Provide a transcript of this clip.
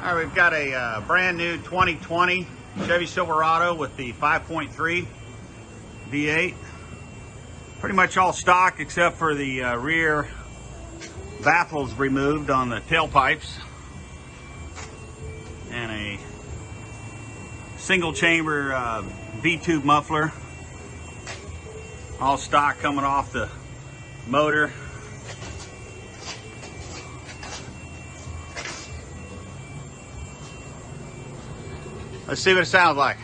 All right, we've got a brand new 2020 Chevy Silverado with the 5.3 V8. Pretty much all stock except for the rear baffles removed on the tailpipes. And a single chamber V-tube muffler. All stock coming off the motor. Let's see what it sounds like.